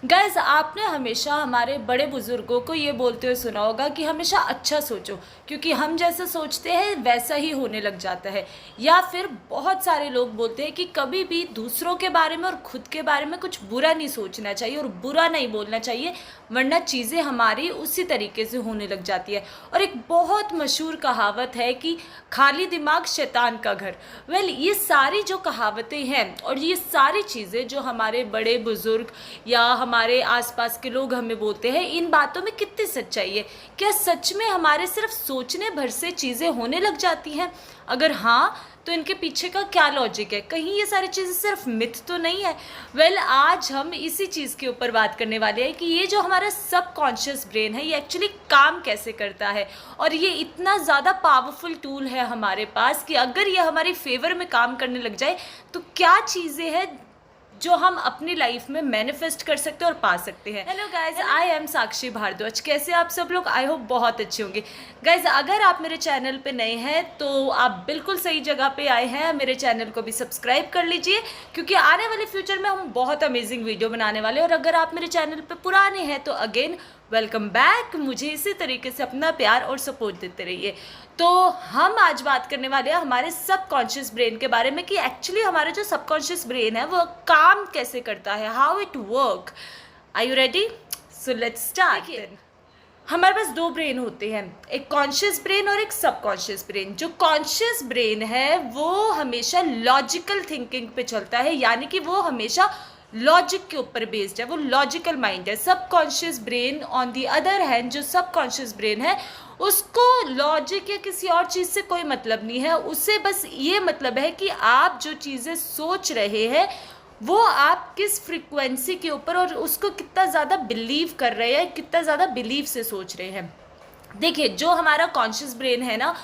Guys, आपने हमेशा हमारे बड़े बुजुर्गों को ये बोलते हुए सुना होगा कि हमेशा अच्छा सोचो, क्योंकि हम जैसा सोचते हैं वैसा ही होने लग जाता है। या फिर बहुत सारे लोग बोलते हैं कि कभी भी दूसरों के बारे में और खुद के बारे में कुछ बुरा नहीं सोचना चाहिए और बुरा नहीं बोलना चाहिए, वरना चीज़ें हमारी उसी तरीके से होने लग जाती है। और एक बहुत मशहूर कहावत है कि खाली दिमाग शैतान का घर। ये सारी जो कहावतें हैं और ये सारी चीज़ें जो हमारे बड़े बुजुर्ग या हमारे आसपास के लोग हमें बोलते हैं, इन बातों में कितनी सच्चाई है? क्या सच में हमारे सिर्फ सोचने भर से चीज़ें होने लग जाती हैं? अगर हाँ, तो इनके पीछे का क्या लॉजिक है? कहीं ये सारी चीज़ें सिर्फ मिथ तो नहीं है? आज हम इसी चीज़ के ऊपर बात करने वाले हैं कि ये जो हमारा सबकॉन्शियस ब्रेन है, ये एक्चुअली काम कैसे करता है। और ये इतना ज़्यादा पावरफुल टूल है हमारे पास कि अगर ये हमारी फेवर में काम करने लग जाए तो क्या चीज़ें हैं जो हम अपनी लाइफ में मैनिफेस्ट कर सकते हैं और पा सकते हैं। हेलो गाइज, आई एम साक्षी भारद्वाज। कैसे आप सब लोग? आई होप बहुत अच्छे होंगे। गाइज, अगर आप मेरे चैनल पे नए हैं तो आप बिल्कुल सही जगह पे आए हैं। मेरे चैनल को भी सब्सक्राइब कर लीजिए, क्योंकि आने वाले फ्यूचर में हम बहुत अमेजिंग वीडियो बनाने वाले हैं। और अगर आप मेरे चैनल पे पुराने हैं तो अगेन वेलकम बैक। मुझे इसी तरीके से अपना प्यार और सपोर्ट देते रहिए। तो हम आज बात करने वाले हैं हमारे सबकॉन्शियस ब्रेन के बारे में कि एक्चुअली हमारा जो सबकॉन्शियस ब्रेन है वो काम कैसे करता है, how it work. Are you ready? So let's start. हमारे पास दो ब्रेन होते हैं, एक कॉन्शियस ब्रेन और एक सबकॉन्शियस ब्रेन। जो कॉन्शियस ब्रेन है वो हमेशा लॉजिकल थिंकिंग पे चलता है, यानी कि वो हमेशा लॉजिक के ऊपर बेस्ड है, वो लॉजिकल माइंड है। Subconscious brain on the other hand, जो सबकॉन्शियस ब्रेन है उसको लॉजिक या किसी और चीज़ से कोई मतलब नहीं है। उससे बस ये मतलब है कि आप जो चीज़ें सोच रहे हैं वो आप किस फ्रीक्वेंसी के ऊपर और उसको कितना ज़्यादा बिलीव कर रहे हैं, कितना ज़्यादा बिलीव से सोच रहे हैं। देखिए, जो हमारा कॉन्शियस ब्रेन है ना,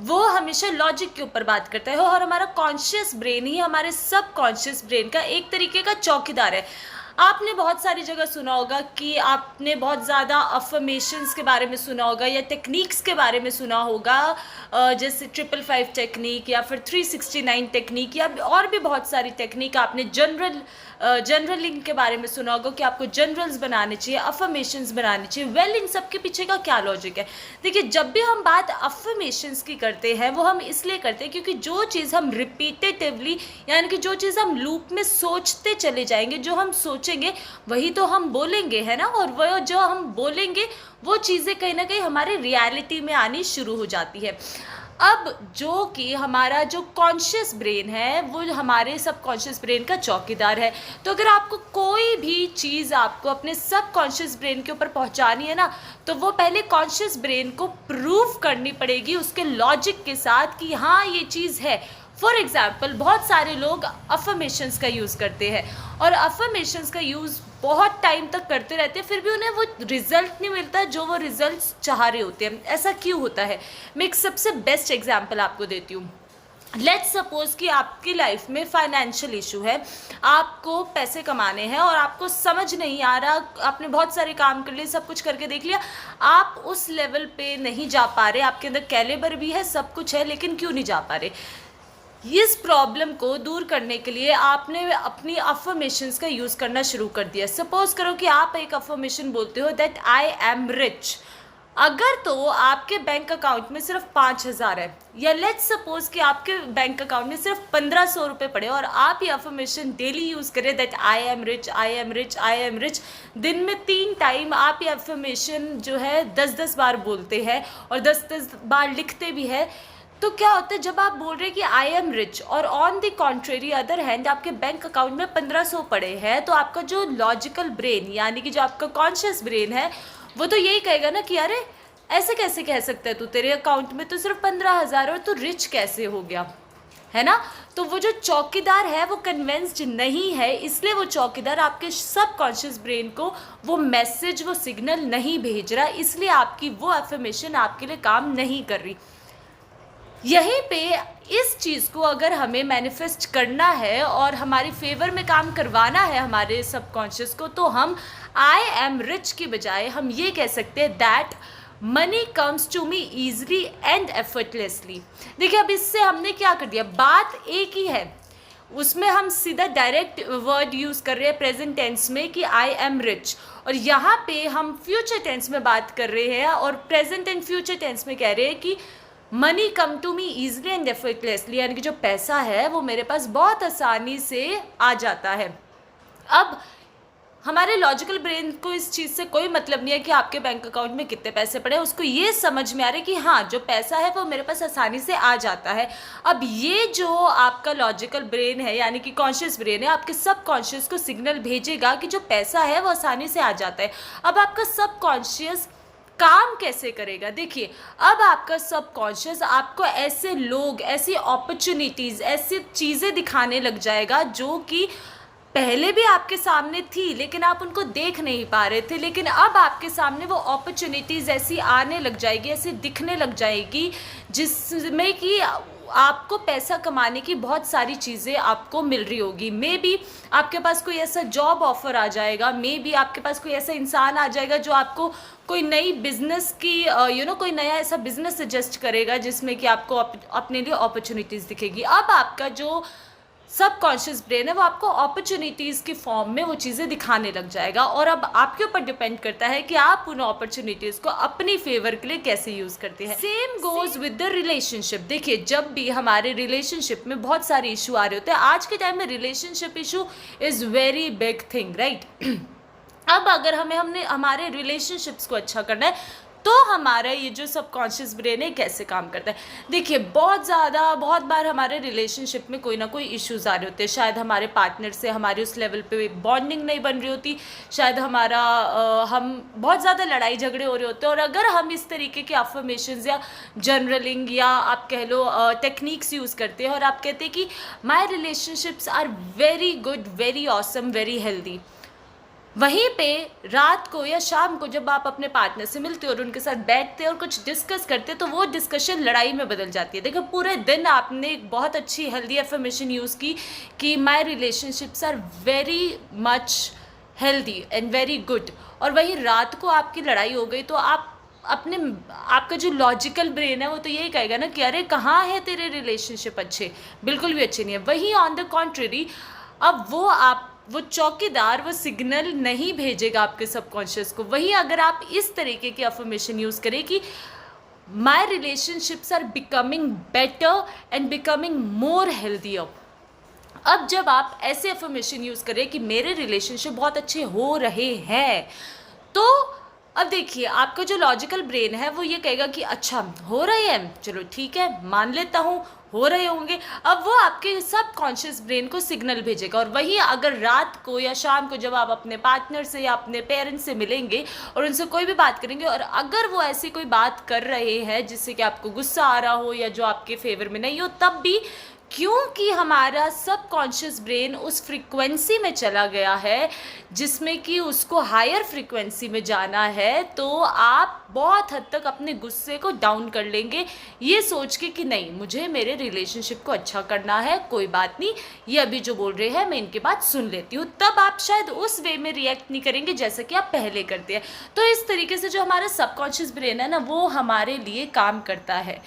वो हमेशा लॉजिक के ऊपर बात करता है और हमारा कॉन्शियस ब्रेन ही हमारे सबकॉन्शियस ब्रेन का एक तरीके का चौकीदार है। आपने बहुत सारी जगह सुना होगा कि आपने बहुत ज़्यादा अफर्मेशंस के बारे में सुना होगा या टेक्निक्स के बारे में सुना होगा, जैसे 555 टेक्निक या फिर 369 टेक्निक या और भी बहुत सारी टेक्निक। आपने जनरलिंग के बारे में सुना होगा कि आपको जनरल्स बनाने चाहिए, अफर्मेशंस बनाने चाहिए। इन सब के पीछे का क्या लॉजिक है? देखिए, जब भी हम बात अफर्मेशंस की करते हैं वो हम इसलिए करते हैं क्योंकि जो चीज़ हम रिपीटेटिवली, यानी कि जो चीज़ हम लूप में सोचते चले जाएंगे, जो हम सोचेंगे वही तो हम बोलेंगे, है ना। और वह जो हम बोलेंगे वो चीज़ें कहीं ना कहीं हमारे रियलिटी में आनी शुरू हो जाती है। अब जो कि हमारा जो कॉन्शियस ब्रेन है वो हमारे सबकॉन्शियस ब्रेन का चौकीदार है। तो अगर आपको कोई भी चीज़ आपको अपने सबकॉन्शियस ब्रेन के ऊपर पहुंचानी है ना, तो वो पहले कॉन्शियस ब्रेन को प्रूव करनी पड़ेगी उसके लॉजिक के साथ कि हाँ ये चीज़ है। फॉर एग्जाम्पल, बहुत सारे लोग अफर्मेशंस का यूज़ करते हैं और अफर्मेशंस का यूज़ बहुत टाइम तक करते रहते हैं, फिर भी उन्हें वो रिजल्ट नहीं मिलता जो वो रिजल्ट चाह रहे होते हैं। ऐसा क्यों होता है? मैं एक सबसे बेस्ट एग्जाम्पल आपको देती हूँ। लेट्स सपोज कि आपकी लाइफ में फाइनेंशियल इशू है, आपको पैसे कमाने हैं और आपको समझ नहीं आ रहा, आपने बहुत सारे काम कर लिए, सब कुछ करके देख लिया, आप उस लेवल पे नहीं जा पा रहे, आपके अंदर कैलिबर भी है, सब कुछ है, लेकिन क्यों नहीं जा पा रहे? इस प्रॉब्लम को दूर करने के लिए आपने अपनी अफर्मेशंस का यूज़ करना शुरू कर दिया। सपोज करो कि आप एक अफर्मेशन बोलते हो दैट आई एम रिच। अगर तो आपके बैंक अकाउंट में सिर्फ 5,000 है, या लेट्स सपोज कि आपके बैंक अकाउंट में सिर्फ 1,500 रुपये पड़े और आप ये अफर्मेशन डेली यूज़ करें that I am rich, I am rich, I am rich. दिन में 3 टाइम आप ये अफर्मेशन जो है 10-10 बार बोलते हैं और 10-10 बार लिखते भी है। तो क्या होता है, जब आप बोल रहे हैं कि आई एम रिच और on the contrary other hand आपके बैंक अकाउंट में 1,500 पड़े हैं, तो आपका जो लॉजिकल ब्रेन, यानी कि जो आपका कॉन्शियस ब्रेन है, वो तो यही कहेगा ना कि अरे ऐसे कैसे कह सकता है तू, तेरे अकाउंट में तो सिर्फ 15,000 और तू रिच कैसे हो गया, है ना। तो वो जो चौकीदार है वो कन्विंस्ड नहीं है, इसलिए वो चौकीदार आपके सबकॉन्शियस ब्रेन को वो मैसेज, वो सिग्नल नहीं भेज रहा, इसलिए आपकी वो अफर्मेशन आपके लिए काम नहीं कर रही। यहीं पे इस चीज़ को अगर हमें मैनिफेस्ट करना है और हमारी फेवर में काम करवाना है हमारे सबकॉन्शियस को, तो हम आई एम रिच की बजाय हम ये कह सकते हैं that money comes to me easily and effortlessly. देखिए, अब इससे हमने क्या कर दिया, बात एक ही है, उसमें हम सीधा डायरेक्ट वर्ड यूज़ कर रहे हैं प्रेजेंट टेंस में कि आई एम रिच, और यहाँ पे हम फ्यूचर टेंस में बात कर रहे हैं और प्रेजेंट एंड फ्यूचर टेंस में कह रहे हैं कि money come to me easily and effortlessly, यानी कि जो पैसा है वो मेरे पास बहुत आसानी से आ जाता है। अब हमारे लॉजिकल ब्रेन को इस चीज़ से कोई मतलब नहीं है कि आपके बैंक अकाउंट में कितने पैसे पड़े हैं, उसको ये समझ में आ रहा है कि हाँ जो पैसा है वो मेरे पास आसानी से आ जाता है। अब ये जो आपका लॉजिकल ब्रेन है यानी कि कॉन्शियस ब्रेन है, आपके सब कॉन्शियस को सिग्नल भेजेगा कि जो पैसा है वो आसानी से आ जाता है। अब आपका सब कॉन्शियस काम कैसे करेगा? देखिए, अब आपका सबकॉन्शियस आपको ऐसे लोग, ऐसी अपॉर्चुनिटीज़, ऐसी चीज़ें दिखाने लग जाएगा जो कि पहले भी आपके सामने थी लेकिन आप उनको देख नहीं पा रहे थे, लेकिन अब आपके सामने वो अपॉर्चुनिटीज़ ऐसी आने लग जाएगी, ऐसी दिखने लग जाएगी जिसमें कि आपको पैसा कमाने की बहुत सारी चीज़ें आपको मिल रही होगी। मे बी आपके पास कोई ऐसा जॉब ऑफर आ जाएगा, मे बी आपके पास कोई ऐसा इंसान आ जाएगा जो आपको कोई नई बिजनेस की कोई नया ऐसा बिजनेस सजेस्ट करेगा जिसमें कि आपको अपने लिए अपॉर्चुनिटीज़ दिखेगी। अब आपका जो सब कॉन्शियस ब्रेन है वो आपको अपॉर्चुनिटीज़ के फॉर्म में वो चीज़ें दिखाने लग जाएगा, और अब आपके ऊपर डिपेंड करता है कि आप उन अपॉर्चुनिटीज़ को अपनी फेवर के लिए कैसे यूज़ करते हैं। Same goes with the relationship. देखिए, जब भी हमारे रिलेशनशिप में बहुत सारे इशू आ रहे होते हैं, आज के टाइम में relationship issue is very big thing, right. अब अगर हमने हमारे रिलेशनशिप्स को अच्छा करना है तो हमारा ये जो सबकॉन्शियस ब्रेन है कैसे काम करता है। देखिए, बहुत बार हमारे रिलेशनशिप में कोई ना कोई इश्यूज़ आ रहे होते हैं। शायद हमारे पार्टनर से हमारी उस लेवल पे बॉन्डिंग नहीं बन रही होती, शायद हम बहुत ज़्यादा लड़ाई झगड़े हो रहे होते हैं, और अगर हम इस तरीके के अफर्मेशंस या जर्नलिंग या आप कह लो टेक्निक्स यूज़ करते हैं और आप कहते हैं कि my relationships are very good, very awesome, very healthy, वहीं पे रात को या शाम को जब आप अपने पार्टनर से मिलते हो और उनके साथ बैठते और कुछ डिस्कस करते तो वो डिस्कशन लड़ाई में बदल जाती है। देखो, पूरे दिन आपने एक बहुत अच्छी हेल्दी एफर्मेशन यूज़ की कि my relationships are very much healthy and very good, और वहीं रात को आपकी लड़ाई हो गई तो आपका जो लॉजिकल ब्रेन है वो तो यही कहेगा ना कि अरे कहाँ है तेरे रिलेशनशिप अच्छे, बिल्कुल भी अच्छे नहीं है। वहीं ऑन द कॉन्ट्ररी अब वो चौकीदार वो सिग्नल नहीं भेजेगा आपके सबकॉन्शियस को। वहीं अगर आप इस तरीके की अफर्मेशन यूज़ करें कि my relationships are becoming better and becoming more healthier, अब जब आप ऐसे अफर्मेशन यूज़ करें कि मेरे रिलेशनशिप बहुत अच्छे हो रहे हैं, तो अब देखिए आपका जो लॉजिकल ब्रेन है वो ये कहेगा कि अच्छा हो रहे हैं, चलो ठीक है मान लेता हूँ हो रहे होंगे। अब वो आपके सब कॉन्शियस ब्रेन को सिग्नल भेजेगा, और वहीं अगर रात को या शाम को जब आप अपने पार्टनर से या अपने पेरेंट्स से मिलेंगे और उनसे कोई भी बात करेंगे और अगर वो ऐसी कोई बात कर रहे हैं जिससे कि आपको गुस्सा आ रहा हो या जो आपके फेवर में नहीं हो, तब भी क्योंकि हमारा सबकॉन्शियस ब्रेन उस फ्रीक्वेंसी में चला गया है जिसमें कि उसको हायर फ्रीक्वेंसी में जाना है, तो आप बहुत हद तक अपने गुस्से को डाउन कर लेंगे ये सोच के कि नहीं मुझे मेरे रिलेशनशिप को अच्छा करना है, कोई बात नहीं, ये अभी जो बोल रहे हैं मैं इनकी बात सुन लेती हूँ। तब आप शायद उस वे में रिएक्ट नहीं करेंगे जैसा कि आप पहले करते हैं। तो इस तरीके से जो हमारा सबकॉन्शियस ब्रेन है ना वो हमारे लिए काम करता है,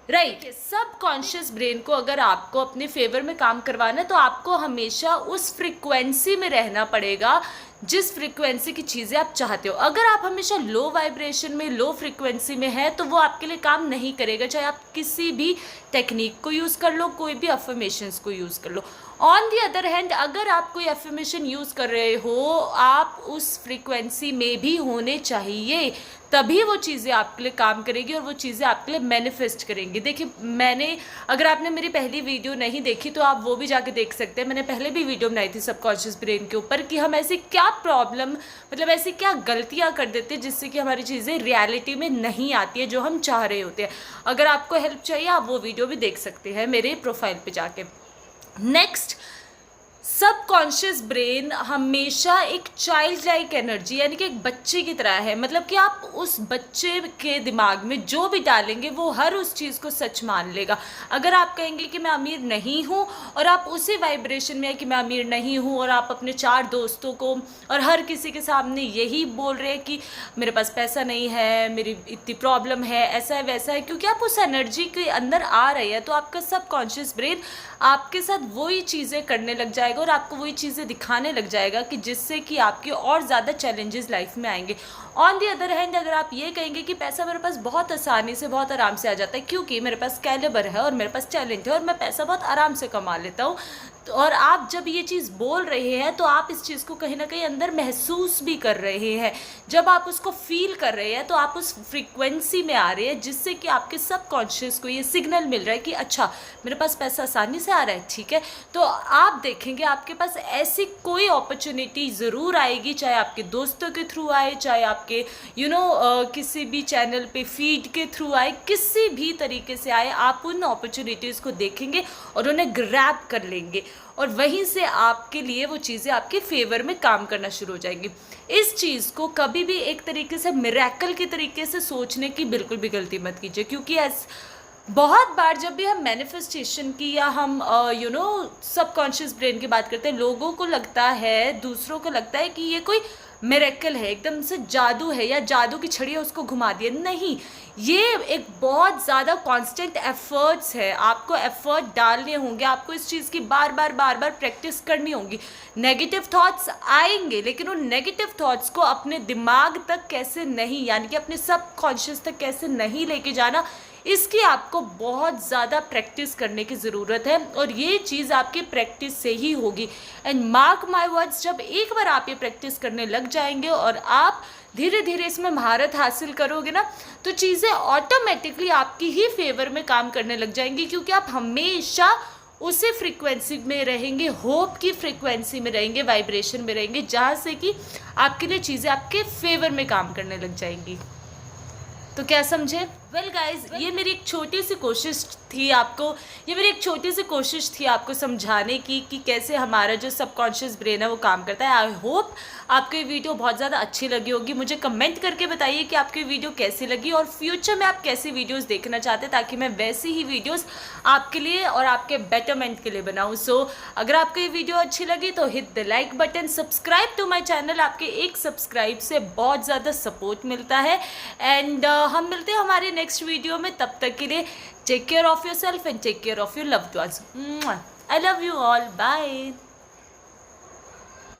राइट। सबकॉन्शियस ब्रेन को अगर आपको अपने फेवर में काम करवाना है तो आपको हमेशा उस फ्रीक्वेंसी में रहना पड़ेगा जिस फ्रीक्वेंसी की चीज़ें आप चाहते हो। अगर आप हमेशा लो वाइब्रेशन में, लो फ्रीक्वेंसी में है तो वो आपके लिए काम नहीं करेगा, चाहे आप किसी भी टेक्निक को यूज़ कर लो, कोई भी अफर्मेशंस को यूज़ कर लो। ऑन दी अदर हैंड अगर आप कोई अफर्मेशन यूज़ कर रहे हो, आप उस फ्रीक्वेंसी में भी होने चाहिए, तभी वो चीज़ें आपके लिए काम करेगी और वो चीज़ें आपके लिए मैनिफेस्ट करेंगी। देखिए, अगर आपने मेरी पहली वीडियो नहीं देखी तो आप वो भी जाके देख सकते हैं। मैंने पहले भी वीडियो बनाई थी सबकॉन्शियस ब्रेन के ऊपर कि हम ऐसी क्या प्रॉब्लम, मतलब ऐसी क्या गलतियाँ कर देते हैं जिससे कि हमारी चीज़ें रियलिटी में नहीं आती है जो हम चाह रहे होते हैं। अगर आपको हेल्प चाहिए आप वो वीडियो भी देख सकते हैं मेरे प्रोफाइल पे जाके। नेक्स्ट, सबकॉन्शियस ब्रेन हमेशा एक चाइल्ड लाइक एनर्जी यानी कि एक बच्चे की तरह है। मतलब कि आप उस बच्चे के दिमाग में जो भी डालेंगे वो हर उस चीज़ को सच मान लेगा। अगर आप कहेंगे कि मैं अमीर नहीं हूँ और आप उसी वाइब्रेशन में है कि मैं अमीर नहीं हूँ, और आप अपने 4 दोस्तों को और हर किसी के सामने यही बोल रहे हैं कि मेरे पास पैसा नहीं है, मेरी इतनी प्रॉब्लम है, ऐसा है वैसा है, क्योंकि आप उस एनर्जी के अंदर आ रहे हैं, तो आपका सबकॉन्शियस ब्रेन आपके साथ वही चीज़ें करने लग जाएगा और आपको वही चीज़ें दिखाने लग जाएगा कि जिससे कि आपके और ज़्यादा चैलेंजेस लाइफ में आएंगे। ऑन दी अदर हैंड, अगर आप ये कहेंगे कि पैसा मेरे पास बहुत आसानी से बहुत आराम से आ जाता है क्योंकि मेरे पास कैलिबर है और मेरे पास टैलेंट है और मैं पैसा बहुत आराम से कमा लेता हूँ, तो और आप जब ये चीज़ बोल रहे हैं तो आप इस चीज़ को कहीं ना कहीं अंदर महसूस भी कर रहे हैं। जब आप उसको फील कर रहे हैं तो आप उस फ्रीक्वेंसी में आ रहे हैं, जिससे कि आपके सबकॉन्शियस को ये सिग्नल मिल रहा है कि अच्छा मेरे पास पैसा आसानी से आ रहा है, ठीक है। तो आप देखेंगे आपके पास ऐसी कोई अपॉर्चुनिटी ज़रूर आएगी, चाहे आपके दोस्तों के थ्रू आए, चाहे आपके किसी भी चैनल पे फीड के थ्रू आए, किसी भी तरीके से आए, आप उन अपॉर्चुनिटीज़ को देखेंगे और उन्हें ग्रैब कर लेंगे और वहीं से आपके लिए वो चीज़ें आपके फेवर में काम करना शुरू हो जाएंगी। इस चीज़ को कभी भी एक तरीके से मिरेकल के तरीके से सोचने की बिल्कुल भी गलती मत कीजिए, क्योंकि बहुत बार जब भी हम मैनिफेस्टेशन की या हम सबकॉन्शियस ब्रेन की बात करते हैं, लोगों को लगता है, दूसरों को लगता है कि ये कोई मिरेकल है, एकदम से जादू है या जादू की छड़ी है उसको घुमा दिया। नहीं, ये एक बहुत ज़्यादा कांस्टेंट एफर्ट्स है। आपको एफर्ट डालने होंगे, आपको इस चीज़ की बार बार प्रैक्टिस करनी होगी। नेगेटिव थॉट्स आएंगे, लेकिन उन नेगेटिव थॉट्स को अपने दिमाग तक कैसे नहीं, यानी कि अपने सबकॉन्शियस तक कैसे नहीं लेके जाना, इसकी आपको बहुत ज़्यादा प्रैक्टिस करने की ज़रूरत है और ये चीज़ आपकी प्रैक्टिस से ही होगी। एंड मार्क माय वर्ड्स, जब एक बार आप ये प्रैक्टिस करने लग जाएंगे और आप धीरे धीरे इसमें महारत हासिल करोगे ना, तो चीज़ें ऑटोमेटिकली आपकी ही फेवर में काम करने लग जाएंगी, क्योंकि आप हमेशा उसी फ्रीक्वेंसी में रहेंगे, होप की फ्रीक्वेंसी में रहेंगे, वाइब्रेशन में रहेंगे, जहाँ से कि आपके लिए चीज़ें आपके फेवर में काम करने लग जाएंगी। तो क्या समझे? वेल गाइज, ये मेरी एक छोटी सी कोशिश थी आपको समझाने की कि कैसे हमारा जो सबकॉन्शियस ब्रेन है वो काम करता है। आई होप आपको ये वीडियो बहुत ज़्यादा अच्छी लगी होगी। मुझे कमेंट करके बताइए कि आपको ये वीडियो कैसी लगी और फ्यूचर में आप कैसी वीडियोस देखना चाहते हैं, ताकि मैं वैसी ही वीडियोस आपके लिए और आपके बेटरमेंट के लिए बनाऊँ। सो अगर आपको ये वीडियो अच्छी लगी तो hit the like button, subscribe to my channel. आपके एक सब्सक्राइब से बहुत ज़्यादा सपोर्ट मिलता है। एंड हम मिलते हैं हमारे नेक्स्ट वीडियो में। तब तक के लिए take care of yourself and take care of your loved ones. I love you all, bye.